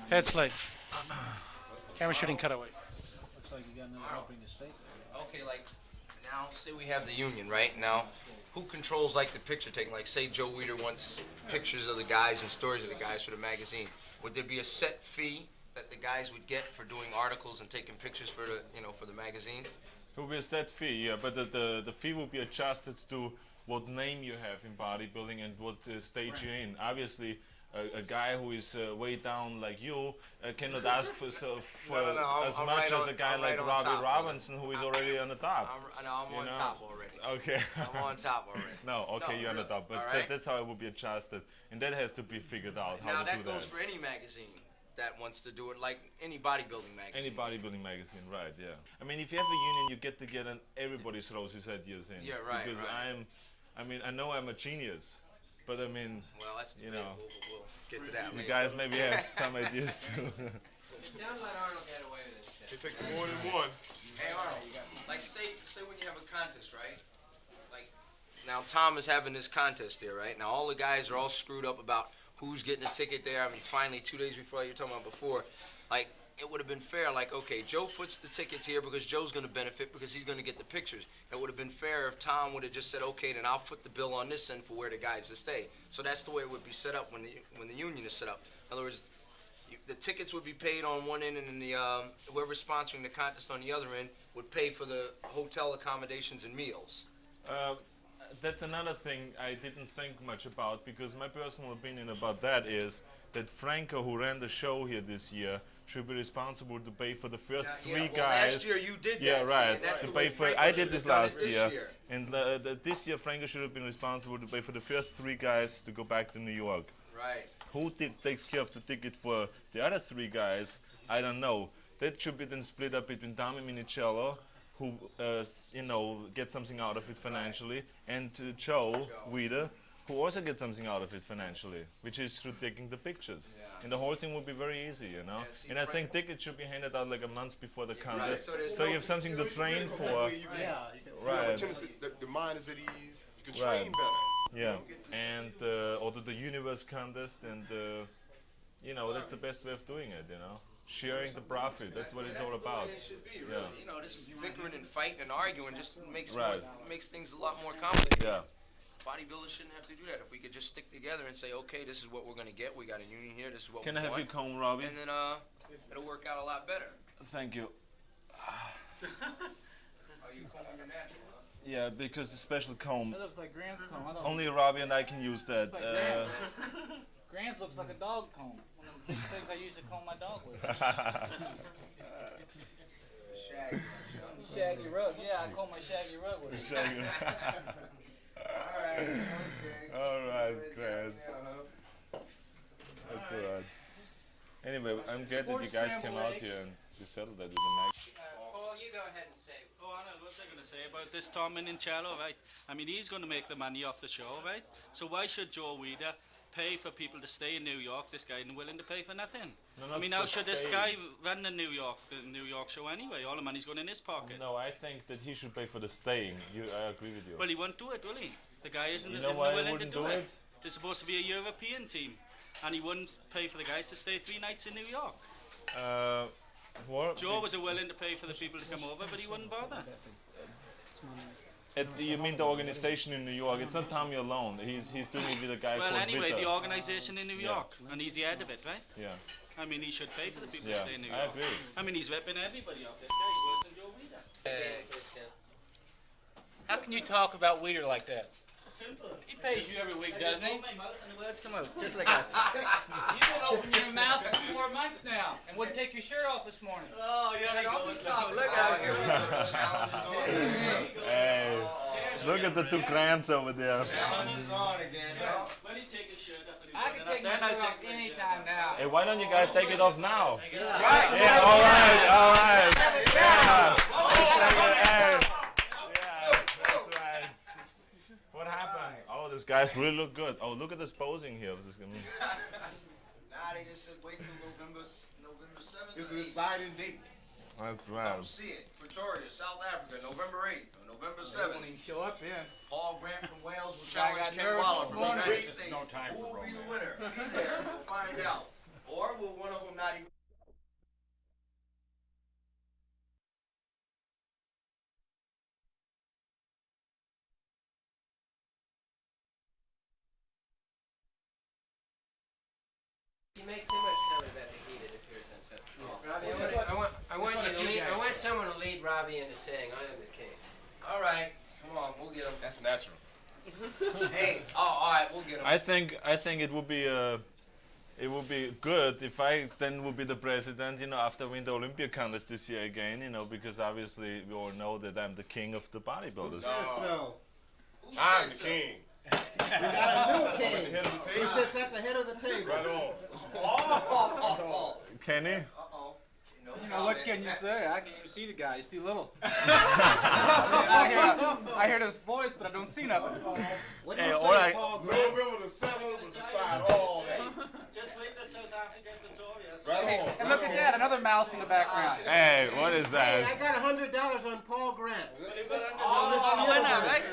Head slate. Camera shooting cutaways. Looks like you got another helping estate. Okay, like now, say we have the union, right? Now, who controls like the picture taking? Like, say Joe Weider wants pictures of the guys and stories of the guys for the magazine. Would there be a set fee that the guys would get for doing articles and taking pictures for the, for the magazine? It will be a set fee, yeah, but the fee will be adjusted to what name you have in bodybuilding and what stage you're in. Obviously, a guy who is way down like you cannot ask for as much as a guy like Robbie Robinson who is already on the top. I'm on top already. Okay. I'm on top already. No, okay, you're on the top, but that's how it will be adjusted, and that has to be figured out. Now how to that do goes for any magazine that wants to do it, like any bodybuilding magazine. Any bodybuilding magazine, right? Yeah. I mean, if you have a union, you get together and everybody throws his ideas in. Yeah, right. Because I know I'm a genius. But I mean, well, that's we'll get to that. You guys maybe have some ideas too. Don't let Arnold get away with this. It takes more than one. Hey Arnold, like say when you have a contest, right? Like now Tom is having this contest there, right? Now all the guys are all screwed up about who's getting a ticket there. I mean, finally 2 days before you were talking about before, like it would have been fair. Like, okay, Joe puts the tickets here because Joe's going to benefit because he's going to get the pictures. It would have been fair if Tom would have just said, okay, then I'll foot the bill on this end for where the guys to stay. So that's the way it would be set up when the union is set up. In other words, the tickets would be paid on one end, and then the whoever's sponsoring the contest on the other end would pay for the hotel accommodations and meals. That's another thing I didn't think much about, because my personal opinion about that is that Franco, who ran the show here this year, should be responsible to pay for the first three guys. Last year you did that. Yeah, right. That's to the pay way for. Franco I did this last year. And this year Franco should have been responsible to pay for the first three guys to go back to New York. Right. Who takes care of the ticket for the other three guys? I don't know. That should be then split up between Tommy Minicello, who gets something out of it financially, and Joe Weider, who also gets something out of it financially, which is through taking the pictures. Yeah. And the whole thing will be very easy, Yeah, and I think tickets should be handed out like a month before the contest, so you have something to train for. Right. The mind is at ease. You can train better. Yeah, and also the universe contest, and that's the best way of doing it, Sharing the profit, that's what it's all about. That's the way it should be, really. This bickering and fighting and arguing just makes things a lot more complicated. Yeah. Bodybuilders shouldn't have to do that. If we could just stick together and say, okay, this is what we're going to get. We got a union here. This is what Can we I have want. your comb, Robbie? And then it'll work out a lot better. Thank you. Oh, you combing your natural, huh? Yeah, because the special comb. That looks like Grant's comb. Only Robbie and I can use that. Grant's looks like a dog comb. One of the things I used to comb my dog with. Shaggy rug. Yeah, I comb my shaggy rug with it. All right, Grant. That's all right. Anyway, I'm glad that you guys came out here and you settled that with the night. Paul, you go ahead and say. Oh, Arnold, what's I going to say about this Tom Minicello, right? I mean, he's going to make the money off the show, right? So why should Joe Weider pay for people to stay in New York? This guy isn't willing to pay for nothing. No, I mean, how should this guy run the New York show anyway? All the money's going in his pocket. No, I think that he should pay for the staying. I agree with you. Well, he won't do it, will he? The guy isn't why willing he to wouldn't do do it. it. There's supposed to be a European team, and he wouldn't pay for the guys to stay 3 nights in New York. Joe was willing to pay for the people to come over, but he wouldn't bother. You mean the organization in New York? It's not Tommy alone. He's doing it with a guy called Well, anyway, Vita. the organization in New York, and he's the head of it, right? Yeah. I mean, he should pay for the people Yeah, to stay in New York. I agree. I mean, he's ripping everybody off. This guy's worse than Joe Weider. How can you talk about Weider like that? Simple. He pays you every week, I doesn't just he? open my mouth and the words come out, just like that. You've been opening your mouth for 4 months now, and wouldn't take your shirt off this morning. Oh, yeah, Look out here. Hey, look at the two Grants over there. Challenge is on again. When he take his shirt off, I can take my shirt off anytime now. Hey, why don't you guys take it off now? Right. Yeah, all right. Yeah. Hey. That's right. What happened? Oh, this guys really look good. Oh, look at this posing here. Nah, they just said wait till November 7th. It's the deciding date. That's right. Come see it. Pretoria, South Africa, November 8th or November 7th. Won't even show up then. Paul Grant from Wales will Guy challenge got Ken nervous Waller this from the morning. United States. Who will be the winner? Be there. We'll find out. Or will one of them not even? You make too much comment about the heat, it appears unfit. Robbie, I want someone to lead Robbie into saying, I am the king. All right, come on, we'll get him. That's natural. Hey, all right, we'll get him. I think it would be good if I then would be the president, you know, after I win the Olympia contest this year again, you know, because obviously we all know that I'm the king of the bodybuilders. No. Who I'm said the so? king. We got a new I'm at the king. head of the He table. sits at the head of the table. Right on. Oh. Kenny? Uh-oh. You know, what can you say? I can't even see the guy. He's too little. I hear his voice, but I don't see nothing. What do Hey, you all say, right. Paul No Grant? member of the Senate will decide all that. Just wait till South Africa and Victoria. Right on. And look at that, another mouse in the background. Hey, what is Hey, that? I got $100 on Paul Grant. Oh, there's one winner, right?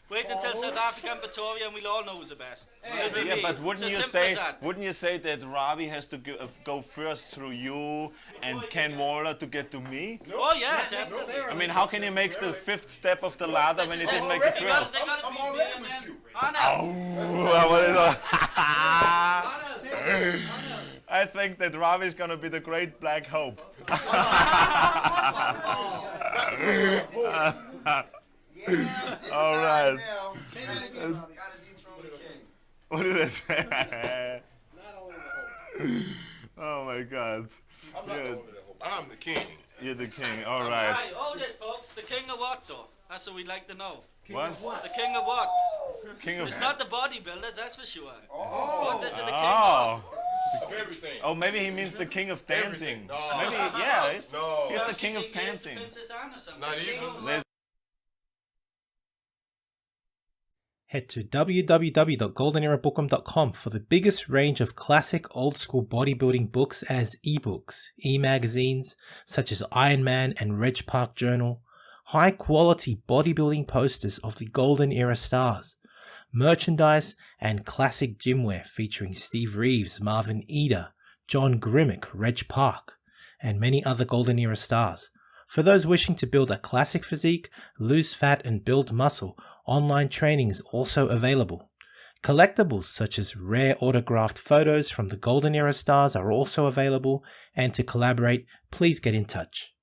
Wait until South Africa and Victoria, and we'll all know who's the best. It'll be Yeah, me. but It's wouldn't as you simple as say that. wouldn't you say that Robbie has to go first through you and Ken Waller to get to me? Oh yeah, definitely. I mean, how can you make the fifth step of the ladder when you This is didn't it. make the They gotta- first? they gotta I'm beat already me and with then- you. I think that Robbie's gonna be the great black hope. All right. Gotta dethrone the king. What did I say? Oh my God. I'm not the Good. owner of the hope. I'm the king. You're the king. All right. Right, hold it, folks. The king of what, though? That's what we'd like to know. What? The king of what? King of. It's not the bodybuilders, that's for sure. Oh. What is it the king Oh. Of everything. Oh, maybe he means the king of dancing. Everything. No. Maybe, yeah. He's No. the Perhaps king he's of engaged to dancing. Princess Anne or something. Not The king even. of- There's Head to www.goldenerabook'em.com for the biggest range of classic old school bodybuilding books as ebooks, e-magazines such as Iron Man and Reg Park Journal, high quality bodybuilding posters of the golden era stars, merchandise and classic gymwear featuring Steve Reeves, Marvin Eder, John Grimmick, Reg Park, and many other golden era stars. For those wishing to build a classic physique, lose fat and build muscle, online training is also available. Collectibles such as rare autographed photos from the golden era stars are also available, and to collaborate, please get in touch.